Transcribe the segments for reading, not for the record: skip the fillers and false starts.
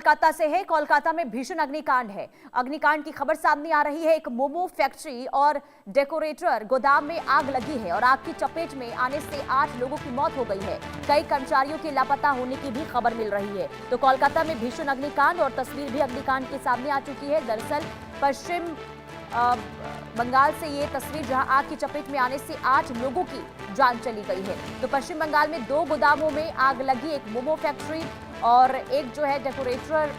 कोलकाता से है। कोलकाता में भीषण अग्निकांड है। अग्निकांड की खबर सामने आ रही है। एक मोमो फैक्ट्री और डेकोरेटर गोदाम में आग लगी है और आग की चपेट में आने से 8 लोगों की मौत हो गई है। कई कर्मचारियों के लापता होने की भी खबर मिल रही है। तो कोलकाता में भीषण अग्निकांड और तस्वीर भी अग्निकांड के सामने आ चुकी है। दरअसल पश्चिम बंगाल से ये तस्वीर, जहां आग की चपेट में आने से 8 लोगों की जान चली गई है। तो पश्चिम बंगाल में 2 गोदामों में आग लगी, एक मोमो फैक्ट्री और एक जो है डेकोरेटर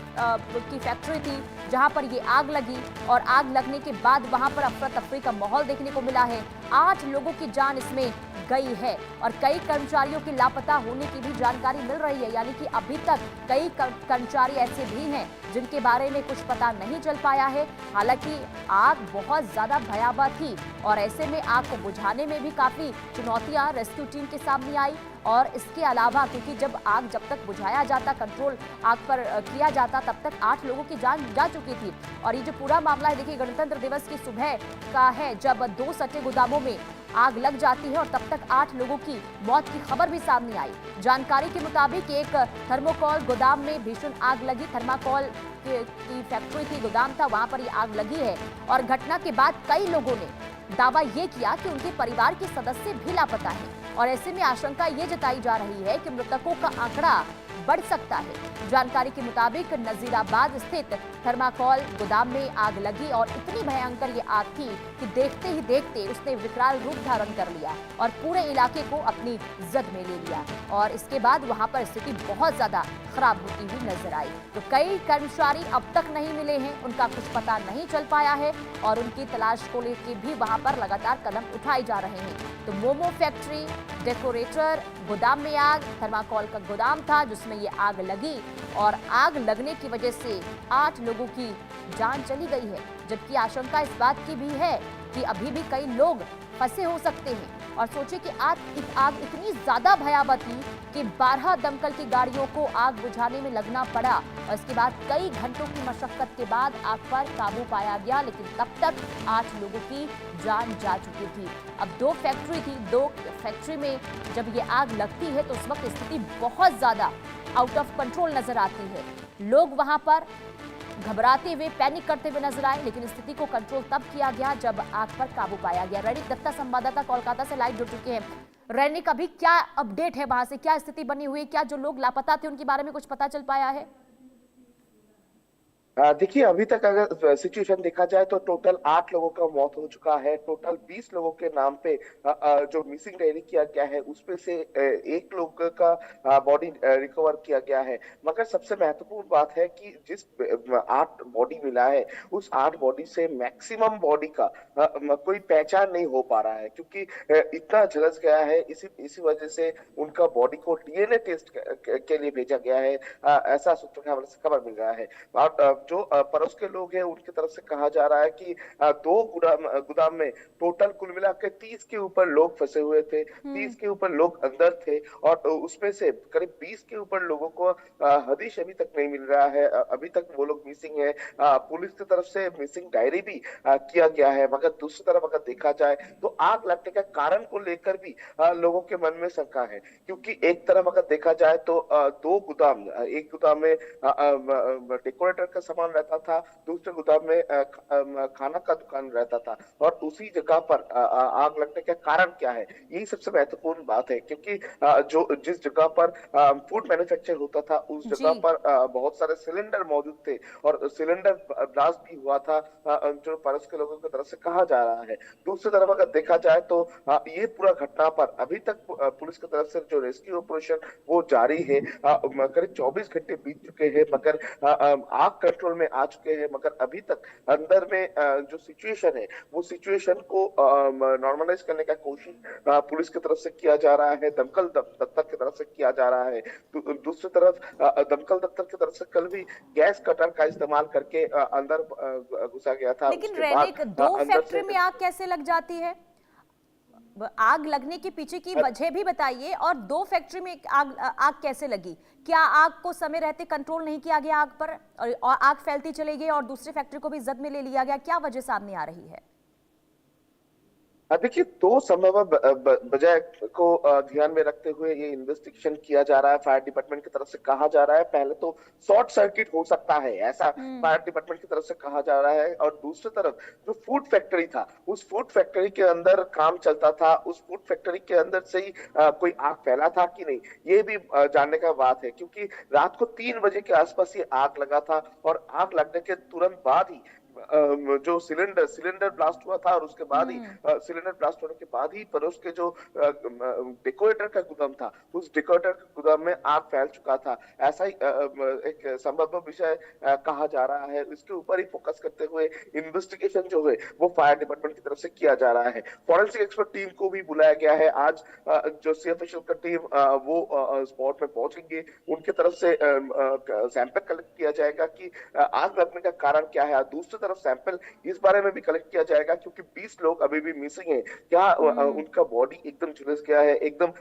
की फैक्ट्री थी, जहां पर ये आग लगी। और आग लगने के बाद वहां पर अफरा तफरी का माहौल देखने को मिला है। 8 लोगों की जान इसमें गई है और कई कर्मचारियों के लापता होने की भी जानकारी मिल रही है। यानी कि अभी तक कई कर्मचारी ऐसे भी हैं जिनके बारे में कुछ पता नहीं चल पाया है। हालांकि आग बहुत ज्यादा भयावह थी और ऐसे में आग को बुझाने में भी काफी चुनौतियां रेस्क्यू टीम के सामने आई। और इसके अलावा क्योंकि जब तक बुझाया जाता, कंट्रोल आग पर किया जाता, तब तक 8 लोगों की जान जा चुकी थी। और ये जो पूरा मामला है, देखिए गणतंत्र दिवस की सुबह का है, जब 2 सटे गोदामों में आग लग जाती है और तब तक 8 लोगों की मौत की खबर भी सामने आई। जानकारी के मुताबिक एक थर्मोकोल गोदाम में भीषण आग लगी। थर्माकोल की फैक्ट्री थी, गोदाम था, वहां पर ये आग लगी है। और घटना के बाद कई लोगों ने दावा ये किया कि उनके परिवार के सदस्य भी लापता हैं और ऐसे में आशंका ये जताई जा रही है कि मृतकों का आंकड़ा बढ़ सकता है। जानकारी के मुताबिक नजीराबाद स्थित थर्माकोल गोदाम में आग लगी और इतनी भयंकर ये आग थी कि देखते ही देखते उसने विकराल रूप धारण कर लिया और पूरे इलाके को अपनी जद में ले लिया। और इसके बाद वहां पर स्थिति बहुत ज्यादा खराब होती हुई नजर आई। तो कई कर्मचारी अब तक नहीं मिले हैं, उनका कुछ पता नहीं चल पाया है और उनकी तलाश को लेकर भी वहां पर लगातार कदम उठाए जा रहे हैं। तो मोमो फैक्ट्री, डेकोरेटर गोदाम में आग, थर्माकोल का गोदाम था जिसमें ये आग लगी और आग लगने की वजह से 8 लोगों की जान चली गई है। जबकि आशंका इस बात की भी है कि अभी भी कई लोग फंसे हो सकते हैं। और सोचे कि आग इतनी ज्यादा भयावह थी कि 12 दमकल की गाड़ियों को आग बुझाने में लगना पड़ा और इसके बाद कई घंटों की मशक्कत के बाद आग पर काबू पाया गया। लेकिन तब तक 8 लोगों की जान जा चुकी थी। अब 2 फैक्ट्री थी, 2 फैक्ट्री में जब ये आग लगती है तो उस वक्त स्थिति बहुत ज्यादा आउट ऑफ कंट्रोल नजर आती है। लोग वहां पर घबराते हुए, पैनिक करते हुए नजर आए, लेकिन स्थिति को कंट्रोल तब किया गया जब आग पर काबू पाया गया। रैनिक दत्ता संवाददाता कोलकाता से लाइव जुड़ चुके हैं। रैनिक, अभी क्या अपडेट है वहां से, क्या स्थिति बनी हुई, क्या जो लोग लापता थे उनके बारे में कुछ पता चल पाया है? देखिए, अभी तक अगर सिचुएशन देखा जाए तो टोटल 8 लोगों का मौत हो चुका है। टोटल 20 लोगों के नाम पे जो मिसिंग डायरी किया गया है उसमें से 1 लोग का बॉडी रिकवर किया गया है। मगर सबसे महत्वपूर्ण बात है कि जिस 8 बॉडी मिला है उस 8 बॉडी से मैक्सिमम बॉडी का कोई पहचान नहीं हो पा रहा है, क्योंकि इतना झलस गया है। इसी वजह से उनका बॉडी को डीएनए टेस्ट के लिए भेजा गया है, ऐसा सूत्रों के हवाले से खबर मिल रहा है। और जो पड़ोस के लोग हैं उनकी तरफ से कहा जा रहा है कि 2 गोदाम में टोटल कुल मिला के 30 के ऊपर लोग फंसे हुए थे, 30 के ऊपर लोग अंदर थे और उसमें से करीब 20 के ऊपर लोगों को हदीश अभी तक नहीं मिल रहा है। अभी तक वो लोग मिसिंग है। पुलिस की तरफ से मिसिंग डायरी भी किया गया है। मगर दूसरी तरफ अगर देखा जाए तो आग लगने का कारण को लेकर भी लोगों के मन में शंका है, क्योंकि एक तरफ अगर देखा जाए तो 2 गोदाम, एक गोदाम में डेकोरेटर का सामान रहता था, दूसरे गोदाम में खाना का दुकान रहता था। और उसी जगह पर आग लगने का कारण क्या है, यही सबसे महत्वपूर्ण बात है। क्योंकि जो जिस जगह पर फूड मैन्युफैक्चर होता था उस जगह जी। पर बहुत सारे सिलेंडर मौजूद थे और सिलेंडर ब्लास्ट भी हुआ था, जो पड़ोस के लोगों की तरफ से कहा जा रहा है। दूसरी तरफ अगर देखा जाए तो ये पूरा घटना पर अभी तक पुलिस की तरफ से जो रेस्क्यू ऑपरेशन वो जारी है। करीब 24 घंटे बीत चुके हैं मगर आग कंट्रोल में आ चुके हैं। मगर अभी तक अंदर में जो सिचुएशन है वो सिचुएशन को नॉर्मलाइज करने का कोशिश पुलिस की तरफ से किया जा रहा है, दमकल दफ्तर की तरफ से किया जा रहा है। दूसरी तरफ दमकल दफ्तर की तरफ से कल भी गैस कटर का इस्तेमाल करके अंदर घुसा गया था। लेकिन उसके बाद रैनिक, 2 अंदर फैक्ट्री से में आग कैसे लग जाती है? आग लगने के पीछे की वजह भी बताइए और 2 फैक्ट्री में आग कैसे लगी? क्या आग को समय रहते कंट्रोल नहीं किया गया आग पर और आग फैलती चली गई और दूसरी फैक्ट्री को भी जद में ले लिया गया? क्या वजह सामने आ रही है? देखिए, दो संभव वजह को ध्यान में रखते हुए ये इन्वेस्टिगेशन किया जा रहा है। फायर डिपार्टमेंट की तरफ से कहा जा रहा है, पहले तो शॉर्ट सर्किट हो सकता है, ऐसा हम्म। फायर डिपार्टमेंट की तरफ से कहा जा रहा है। और दूसरी तरफ जो फूड फैक्ट्री था, उस फूड फैक्ट्री के अंदर काम चलता था, उस फूड फैक्ट्री के अंदर से ही कोई आग फैला था कि नहीं, ये भी जानने का बात है। क्योंकि रात को 3 बजे के आसपास ये आग लगा था, और आग लगने के तुरंत बाद ही जो सिलेंडर ब्लास्ट हुआ था, और उसके बाद ही हम्म। सिलेंडर ब्लास्ट होने के बाद ही पड़ोस के जो डेकोरेटर का गुदाम था, उस डेकोरेटर के गुदाम में आग फैल चुका था। ऐसा ही एक संभव विषय कहा जा रहा है। इसके ऊपर ही फोकस करते हुए इन्वेस्टिगेशन जो है वो फायर डिपार्टमेंट की तरफ से किया जा रहा है। फॉरेंसिक एक्सपर्ट टीम को भी बुलाया गया है आज। जो सीएफएसएल का टीम वो स्पॉट में पहुंचेंगे, उनके तरफ से सैंपल कलेक्ट किया जाएगा कि आग लगने का कारण क्या है। दूसरी तरफ सैंपल इस बारे में भी कलेक्ट किया जाएगा क्योंकि 20 लोग अभी भी मिसिंग हैं। क्या हम्म। उनका बॉडी एकदम झुलस गया है, एकदम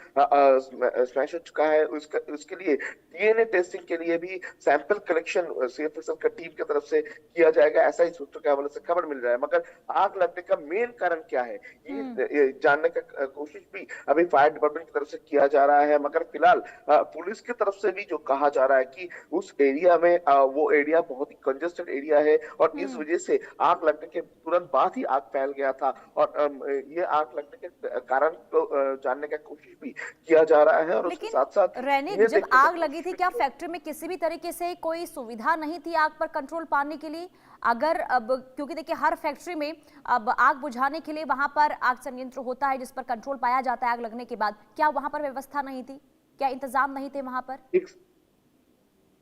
स्मैश हो चुका है, उसके लिए डीएनए टेस्टिंग के लिए भी सैंपल कलेक्शन सीएफएसएल का टीम की तरफ से किया जाएगा, ऐसा ही सूत्रों के हवाले से खबर मिल रहा है। मगर आग लगने का मेन कारण क्या है, हम्म। ये जानने का कोशिश भी अभी फायर डिपार्टमेंट की तरफ से किया जा रहा है। मगर फिलहाल पुलिस की तरफ से भी जो कहा जा रहा है कि उस एरिया में वो एरिया बहुत ही कंजेस्टेड एरिया है, और इस हम्म। वजह से आग लगने के तुरंत बाद ही आग फैल गया था। और ये आग लगने के कारण को जानने का कोशिश भी किया जा रहा है। और उसके लेकिन साथ साथ रैनिक, ये जब देखने का आग लगी कोशिश थी, भी क्या की फैक्ट्री में किसी भी तरीके से कोई सुविधा नहीं थी आग पर कंट्रोल पाने के लिए? अगर अब, क्योंकि देखिए हर फैक्ट्री में अब आग बुझाने के लिए वहां पर आग संयंत्र होता है जिस पर कंट्रोल पाया जाता है आग लगने के बाद, क्या वहां पर व्यवस्था नहीं थी? क्या इंतजाम नहीं थे वहां पर?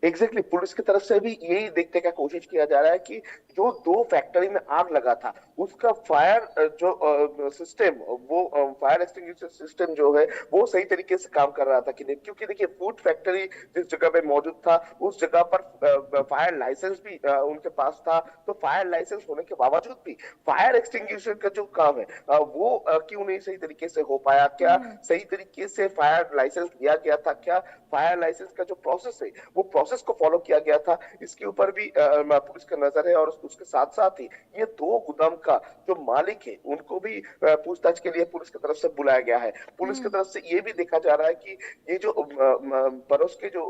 एग्जैक्टली पुलिस की तरफ से भी यही देखने का कोशिश किया जा रहा है कि जो दो फैक्ट्री में आग लगा था, उसका फायर जो सिस्टम, वो फायर एक्सटिंग्विशर सिस्टम जो है वो सही तरीके से काम कर रहा था कि नहीं। क्योंकि देखिए, फूड फैक्ट्री जिस जगह पे मौजूद था, उस जगह पर फायर लाइसेंस भी उनके पास था। तो फायर लाइसेंस होने के बावजूद भी फायर एक्सटिंग्विशर का जो काम है वो क्यों नहीं सही तरीके से हो पाया? क्या हम्म। सही तरीके से फायर लाइसेंस दिया गया था? क्या फायर लाइसेंस का जो प्रोसेस है वो प्रोसेस को फॉलो किया गया था? इसके ऊपर भी पुलिस का नजर है। और उसके साथ साथ ही ये दो गोदाम का जो मालिक है उनको भी पूछताछ के लिए पुलिस की तरफ से बुलाया गया है। पुलिस की हम्म। तरफ से ये भी देखा जा रहा है कि ये जो पड़ोस के जो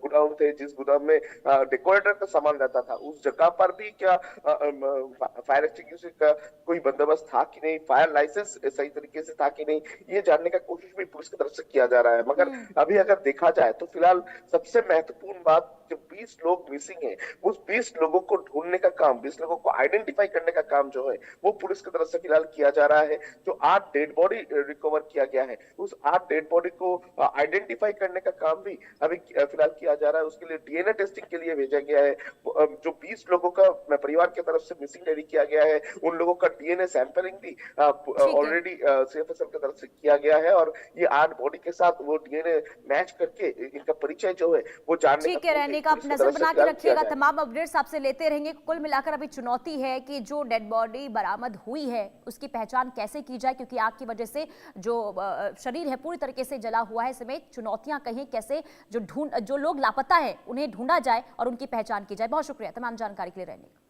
गोदाम थे, जिस गोदाम में डेकोरेटर का सामान रहता था, उस जगह पर भी क्या फायर एक्सटिंग्विशर का कोई बंदोबस्त था कि नहीं, फायर लाइसेंस सही तरीके से था कि नहीं, ये जानने का कोशिश भी पुलिस की तरफ से किया जा रहा है। मगर हम्म। अभी अगर देखा जाए तो फिलहाल सबसे महत्वपूर्ण बात, जो 20 लोग मिसिंग हैं, उस 20 लोगों को ढूंढने का काम, 20 लोगों को आइडेंटिफाई करने का काम जो है वो पुलिस की तरफ से फिलहाल किया जा रहा है। जो 8 डेड बॉडी रिकवर किया गया है, उस 8 डेड बॉडी को आइडेंटिफाई करने का काम भी अभी फिलहाल किया जा रहा है। उसके लिए डीएनए टेस्टिंग के लिए भेजा गया है। जो 20 लोगों का परिवार की तरफ से मिसिंग डायरी किया गया है, उन लोगों का डीएनए सैंपलिंग भी ठीक है। ऑलरेडी सीएफएसएल की तरफ से किया गया है। और ये 8 बॉडी के साथ वो डीएनए मैच करके इनका परिचय जो है वो जानने का ठीक है, कोशिश रहने का आप पुलिस की नजर तरफ से बना के फिलहाल किया रखिएगा, जाएगा। तमाम अपडेट्स आपसे लेते रहेंगे। कुल मिलाकर अभी चुनौती है कि जो डेड बॉडी बरामद हुई है उसकी पहचान कैसे की जाए, क्योंकि आग की वजह से जो शरीर है पूरी तरीके से जला हुआ है। समेत चुनौतियां कहीं कैसे जो लोग लापता है उन्हें ढूंढा जाए और उनकी पहचान की जाए। बहुत शुक्रिया तमाम जानकारी के लिए रहने का।